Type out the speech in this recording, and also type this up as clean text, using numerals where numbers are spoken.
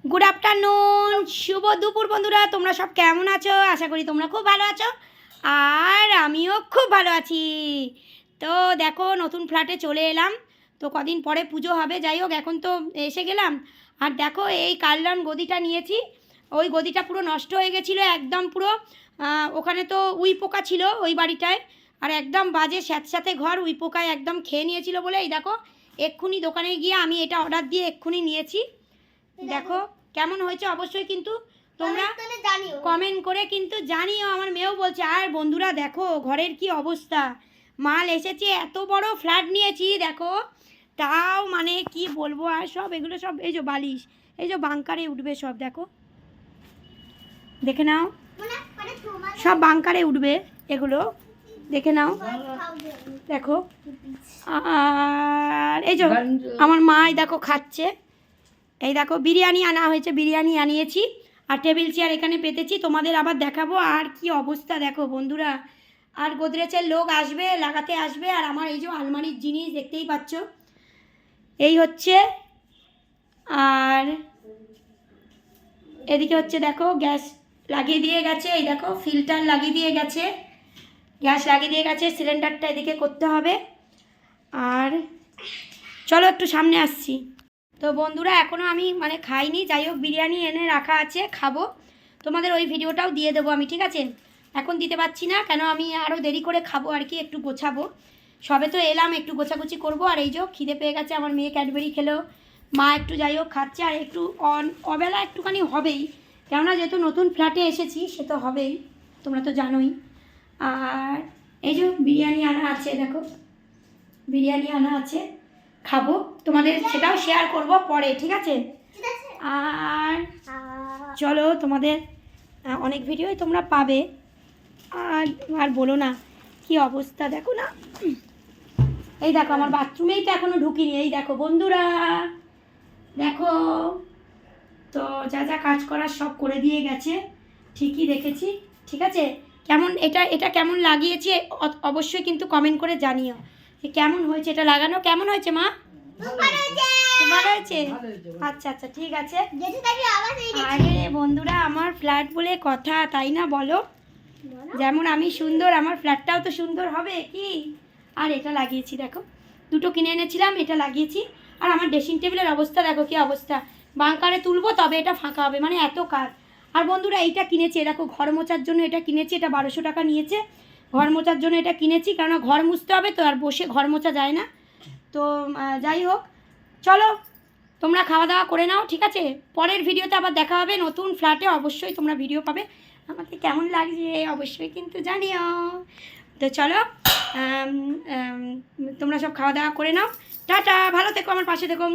Good afternoon, শুভ দুপুর বন্ধুরা। তোমরা সব কেমন আছো? আশা করি তোমরা খুব ভালো আছো, আর আমিও খুব ভালো আছি। তো দেখো, নতুন ফ্ল্যাটে চলে এলাম। তো কদিন পরে পুজো হবে, যাই হোক এখন তো এসে গেলাম। আর দেখো, এই কালরান গদিটা নিয়েছি। ওই গদিটা পুরো নষ্ট হয়ে গেছিলো একদম পুরো। ওখানে তো উই পোকা ছিল ওই বাড়িটায়, আর একদম বাজে স্যাঁতস্যাঁতে ঘর, উই পোকায় একদম খেয়ে নিয়েছিল বলে এই দেখো এক্ষুনি দোকানে গিয়ে আমি এটা অর্ডার দিয়ে এক্ষুনি নিয়েছি। দেখো কেমন হয়েছে অবশ্যই কিন্তু তোমরা কমেন্ট করে কিন্তু জানিও। আমার মেয়েও বলছে। আর বন্ধুরা দেখো ঘরের কি অবস্থা, মাল এসেছে, এত বড় ফ্ল্যাট নিয়েছি দেখো, তাও মানে কি বলবো। আর সব এগুলো সব এই যে বালিশ, এই যে বাংকারে উঠবে সব, দেখো দেখে নাও, সব বাংকারে উঠবে এগুলো, দেখে নাও দেখো। আর এই যে আমার মাই দেখো খাচ্ছে, এই দেখো বিরিয়ানি আনা হয়েছে, বিরিয়ানি আনিয়েছি। আর টেবিল চেয়ার এখানে পেতেছি, তোমাদের আবার দেখাবো। আর কি অবস্থা দেখো বন্ধুরা। আর গোদরেজের লোক আসবে, লাগাতে আসবে। আর আমার এই যে আলমারির জিনিস দেখতেই পাচ্ছ, এই হচ্ছে। আর এদিকে হচ্ছে দেখো গ্যাস লাগিয়ে দিয়ে গেছে, এই দেখো ফিল্টার লাগিয়ে দিয়ে গেছে, গ্যাস লাগিয়ে দিয়ে গেছে। সিলিন্ডারটা এদিকে করতে হবে। আর চলো একটু সামনে আসছি। তো বন্ধুরা এখনও আমি মানে খাইনি, যাই হোক বিরিয়ানি এনে রাখা আছে, খাবো। তোমাদের ওই ভিডিওটাও দিয়ে দেবো আমি, ঠিক আছে? এখন দিতে পারছি না, কেন আমি আরও দেরি করে খাবো আর কি, একটু গোছাবো। সবে তো এলাম, একটু গোছাগুছি করবো। আর এই যে খিদে পেয়ে গেছে, আমার মেয়ে ক্যাডবেরি খেলো, মা একটু যাই হোক খাচ্ছে। আর একটু অবেলা একটুখানি হবেই, কেননা যেহেতু নতুন ফ্ল্যাটে এসেছি সে তো হবেই, তোমরা তো জানোই। আর এই যে বিরিয়ানি আনা আছে, দেখো বিরিয়ানি আনা আছে, খাবো, তোমাদের সেটাও শেয়ার করব পরে, ঠিক আছে? আর চলো, তোমাদের অনেক ভিডিওই তোমরা পাবে। আর আর বলো না, কি অবস্থা দেখো না। এই দেখো আমার বাথরুমেই তো এখনো ঢুকিনি, এই দেখো বন্ধুরা দেখো। তো যা যা কাজ করার সব করে দিয়ে গেছে, ঠিকই দেখেছি, ঠিক আছে? কেমন এটা এটা কেমন লাগিয়েছে অবশ্যই কিন্তু কমেন্ট করে জানিও কেমন হয়েছে। এটা লাগানো কেমন হয়েছে মা? ভালো হয়েছে? আচ্ছা আচ্ছা ঠিক আছে। আরে বন্ধুরা, আমার ফ্ল্যাট বলে কথা, তাই না বলো? যেমন আমি সুন্দর, আমার ফ্ল্যাটটাও তো সুন্দর হবে কি? আর এটা লাগিয়েছি দেখো, দুটো কিনে এনেছিলাম, এটা লাগিয়েছি। আর আমার ড্রেসিং টেবিলের অবস্থা দেখো কি অবস্থা, বাংকারে তুলবো তবে এটা ফাঁকা হবে, মানে এত কাজ। আর বন্ধুরা এইটা কিনেছি, দেখো ঘর মোছার জন্য এটা কিনেছি, এটা 1200 টাকা নিয়েছে ঘর মোছার জন্য এটা কিনেছি, কেননা ঘর মুছতে হবে তো, আর বসে ঘর মোছা যায় না। তো যাই হোক, চলো তোমরা খাওয়া দাওয়া করে নাও, ঠিক আছে? পরের ভিডিওতে আবার দেখা হবে নতুন ফ্ল্যাটে, অবশ্যই তোমরা ভিডিও পাবে। আমাকে কেমন লাগছে অবশ্যই কিন্তু জানিও। তো চলো, তোমরা সব খাওয়া দাওয়া করে নাও, টাটা, ভালো থেকো, আমার পাশে থেকো।